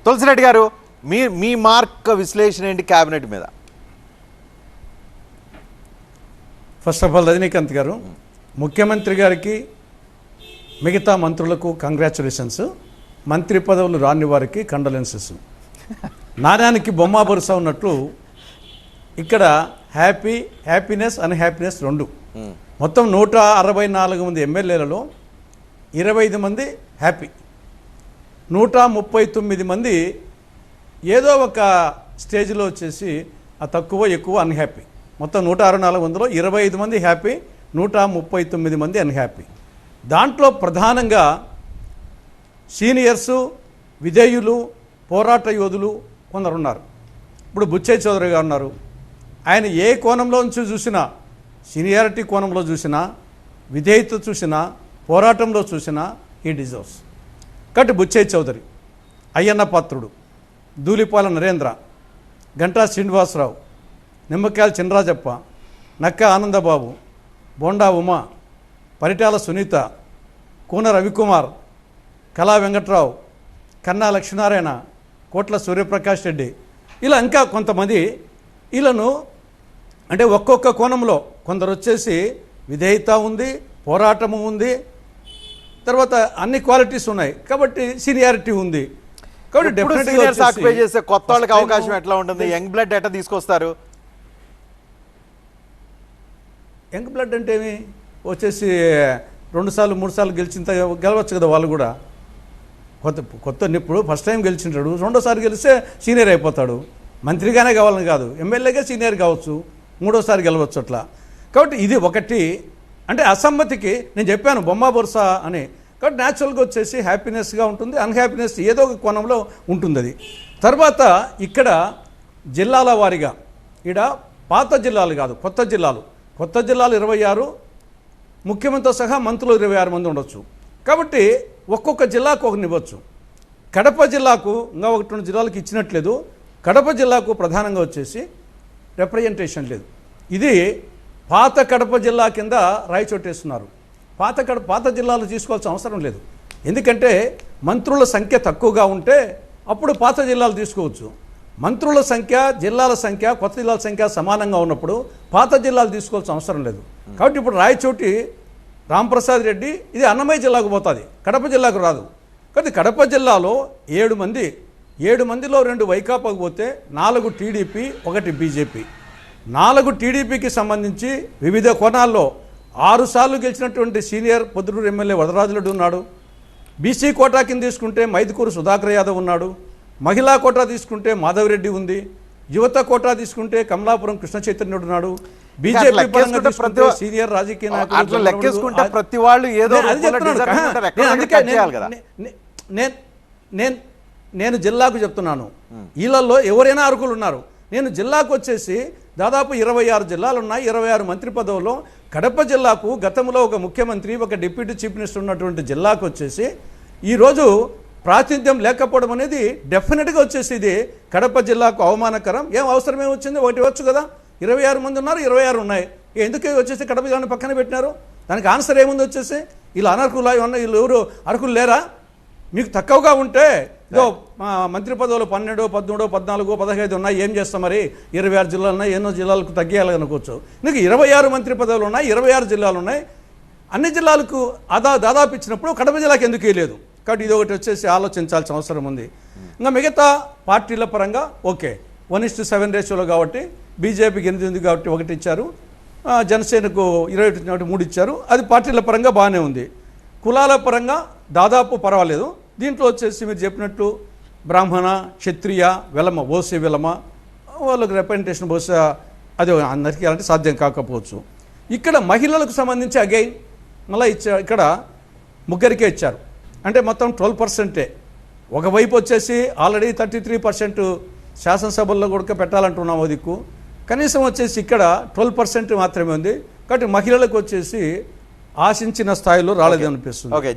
తులసిరెడ్డి గారు, మీ మార్క్ విశ్లేషణ ఏంటి క్యాబినెట్ మీద? ఫస్ట్ ఆఫ్ ఆల్ రజనీకాంత్ గారు, ముఖ్యమంత్రి గారికి మిగతా మంత్రులకు కంగ్రాచులేషన్స్, మంత్రి పదవులు రాని వారికి కండోలెన్సెస్. నాణ్యానికి బొమ్మ బరుస ఉన్నట్లు ఇక్కడ హ్యాపీనెస్ అన్హ్యాపీనెస్ రెండు. మొత్తం 164 మంది ఎమ్మెల్యేలలో 25 మంది హ్యాపీ, 139 మంది ఏదో ఒక స్టేజ్లో వచ్చేసి ఆ తక్కువ ఎక్కువ అన్హ్యాపీ. మొత్తం 164 మందిలో 25 మంది హ్యాపీ, 139 మంది అన్హ్యాపీ. దాంట్లో ప్రధానంగా సీనియర్సు, విధేయులు, పోరాట యోధులు కొందరు ఉన్నారు. ఇప్పుడు బుచ్చయ్య చౌదరి గారు ఉన్నారు. ఆయన ఏ కోణంలో నుంచి చూసినా, సీనియారిటీ కోణంలో చూసినా, విధేయత చూసినా, పోరాటంలో చూసినా ఈ డిజర్వ్స్. కాబట్టి బుచ్చయ్య చౌదరి, అయ్యన్న పాత్రుడు, ధూళిపాల నరేంద్ర, గంటా శ్రీనివాసరావు, నిమ్మకాయల చినరాజప్ప, నక్క ఆనందబాబు, బోండా ఉమా, పరిటాల సునీత, కూన రవికుమార్, కళా వెంకట్రావు, కన్నా లక్ష్మీనారాయణ, కోట్ల సూర్యప్రకాష్ రెడ్డి, ఇలా ఇంకా కొంతమంది. వీళ్ళను అంటే ఒక్కొక్క కోణంలో కొందరు వచ్చేసి విధేయత ఉంది, పోరాటము ఉంది, తర్వాత అన్ని క్వాలిటీస్ ఉన్నాయి కాబట్టి సీనియారిటీ ఉంది. కాబట్టి డెఫినెట్గా చేసే కొత్త వాళ్ళకి అవకాశం ఎట్లా ఉంటుంది? యంగ్ బ్లడ్ ఎట్లా తీసుకొస్తారు? యంగ్ బ్లడ్ అంటే ఏమి, వచ్చేసి 2 సార్లు 3 సార్లు గెలవచ్చు కదా వాళ్ళు కూడా. కొత్త ఇప్పుడు ఫస్ట్ టైం గెలిచింటాడు, రెండోసారి గెలిస్తే సీనియర్ అయిపోతాడు. మంత్రిగానే కావాలని కాదు, ఎమ్మెల్యేగా సీనియర్ కావచ్చు, 3ఓసారి గెలవచ్చు అట్లా. కాబట్టి ఇది ఒకటి. అంటే అసమ్మతికి నేను చెప్పాను బొమ్మ బొరుస అని. కాబట్టి న్యాచురల్గా వచ్చేసి హ్యాపీనెస్గా ఉంటుంది, అన్హ్యాపీనెస్ ఏదో ఒక కోణంలో ఉంటుంది. అది తర్వాత ఇక్కడ జిల్లాల వారీగా, ఇక్కడ పాత జిల్లాలు కాదు కొత్త జిల్లాలు. కొత్త జిల్లాలు 26, ముఖ్యమంత్రితో సహా మంత్రులు 26 మంది ఉండొచ్చు. కాబట్టి ఒక్కొక్క జిల్లాకు ఒకరిని ఇవ్వచ్చు. కడప జిల్లాకు ఇంకా 1-2 జిల్లాలకు ఇచ్చినట్లేదు. కడప జిల్లాకు ప్రధానంగా వచ్చేసి రిప్రజెంటేషన్ లేదు. ఇది పాత కడప జిల్లా కింద రాయిచోటేస్తున్నారు. పాత జిల్లాలు తీసుకోవాల్సిన అవసరం లేదు. ఎందుకంటే మంత్రుల సంఖ్య తక్కువగా ఉంటే అప్పుడు పాత జిల్లాలు తీసుకోవచ్చు. మంత్రుల సంఖ్య, జిల్లాల సంఖ్య, కొత్త జిల్లాల సంఖ్య సమానంగా ఉన్నప్పుడు పాత జిల్లాలు తీసుకోవాల్సిన అవసరం లేదు. కాబట్టి ఇప్పుడు రాయచోటి రాంప్రసాద్ రెడ్డి ఇది అన్నమయ్య జిల్లాకు పోతుంది, కడప జిల్లాకు రాదు. కాబట్టి కడప జిల్లాలో 7 మంది, 7 మందిలో 2 వైకాపాకు పోతే 4 టీడీపీ, 1 బీజేపీ. 4 టీడీపీకి సంబంధించి వివిధ కోణాల్లో 6 సార్లు గెలిచినటువంటి సీనియర్ పొద్దుటూరు ఎమ్మెల్యే వరదరాజులుడు ఉన్నాడు. బీసీ కోటా కింద తీసుకుంటే మైదుకూరు సుధాకర్ యాదవ్ ఉన్నాడు. మహిళా కోటా తీసుకుంటే మాధవరెడ్డి ఉంది. యువత కోటా తీసుకుంటే కమలాపురం కృష్ణ చైతన్యుడు ఉన్నాడు. బీజేపీ పరంగా సీనియర్ రాజకీయ నాయకులు లెక్కేసుకుంటే ప్రతి వాళ్ళు ఏదో నేను జిల్లాకు చెప్తున్నాను. వీళ్ళల్లో ఎవరైనా అర్హులు ఉన్నారు. నేను జిల్లాకు వచ్చేసి దాదాపు 26 జిల్లాలు ఉన్నాయి, 26 మంత్రి పదవుల్లో. కడప జిల్లాకు గతంలో ఒక ముఖ్యమంత్రి, ఒక డిప్యూటీ చీఫ్ మినిస్టర్ ఉన్నటువంటి జిల్లాకు వచ్చేసి ఈరోజు ప్రాతినిధ్యం లేకపోవడం అనేది డెఫినెట్గా వచ్చేసి ఇది కడప జిల్లాకు అవమానకరం. ఏం అవసరం ఏమొచ్చింది? ఒకటి వచ్చు కదా. 26 మంది ఉన్నారు, 26 ఉన్నాయి. ఎందుకు వచ్చేసి కడప జిల్లాని పక్కన పెట్టినారు? దానికి ఆన్సర్ ఏముంది? వచ్చేసి వీళ్ళు అనర్హులు ఉన్న వీళ్ళు ఎవరు అర్హులు లేరా? మీకు తక్కువగా ఉంటే ఇదో మంత్రి పదవులు 12, 13, 14, 15 ఉన్నాయి, ఏం చేస్తాం మరి? 26 జిల్లాలు ఉన్నాయి, ఎన్నో జిల్లాలకు తగ్గేయాలి అనుకోవచ్చు. నీకు 26 మంత్రి పదవులు ఉన్నాయి, 26 జిల్లాలు ఉన్నాయి. అన్ని జిల్లాలకు దాదాపు ఇచ్చినప్పుడు కడప జిల్లాకి ఎందుకు ఇవ్వలేదు? కాబట్టి ఇది ఒకటి వచ్చేసి ఆలోచించాల్సిన అవసరం ఉంది. ఇంకా మిగతా పార్టీల పరంగా ఓకే, 1:7 రేషియోలో కాబట్టి బీజేపీకి 8 ఉంది కాబట్టి 1 ఇచ్చారు, జనసేనకు 21 3 ఇచ్చారు. అది పార్టీల పరంగా బాగానే ఉంది. కులాల పరంగా దాదాపు పర్వాలేదు. దీంట్లో వచ్చేసి మీరు చెప్పినట్లు బ్రాహ్మణ, క్షత్రియ, వెలమ, ఓసీ వెలమ వాళ్ళకి రిప్రజెంటేషన్ బహుశా అది అందరికీ అంటే సాధ్యం కాకపోవచ్చు. ఇక్కడ మహిళలకు సంబంధించి అగైన్ మళ్ళీ ఇక్కడ 3కే ఇచ్చారు. అంటే మొత్తం 12%. ఒకవైపు వచ్చేసి ఆల్రెడీ 33% శాసనసభల్లో కూడా పెట్టాలంటున్నాం. ఓ దిక్కు కనీసం వచ్చేసి ఇక్కడ 12% మాత్రమే ఉంది. కాబట్టి మహిళలకు వచ్చేసి ఆశించిన స్థాయిలో రాలేదనిపిస్తుంది. ఓకే.